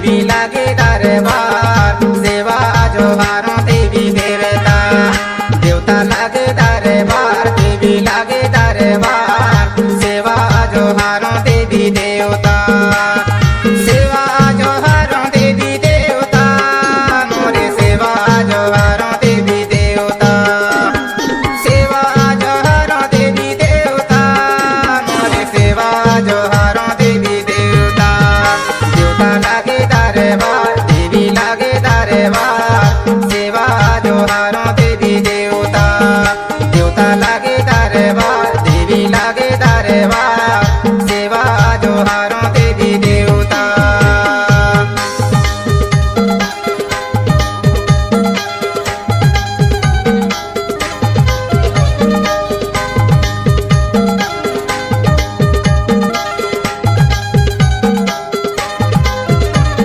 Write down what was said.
देवी लागे दरबार सेवा जोहारों देवी देवता देवता लागे दरबार देवी लागे दरबार सेवा जोहारों देवी देवता सेवा जोहारों देवी देवता मोरे सेवा जोहारों देवी देवता सेवा जोहारों देवी देवता मोरे सेवा जोहारों देवी देवता देवता लागे दरबार देवी लागे दरबार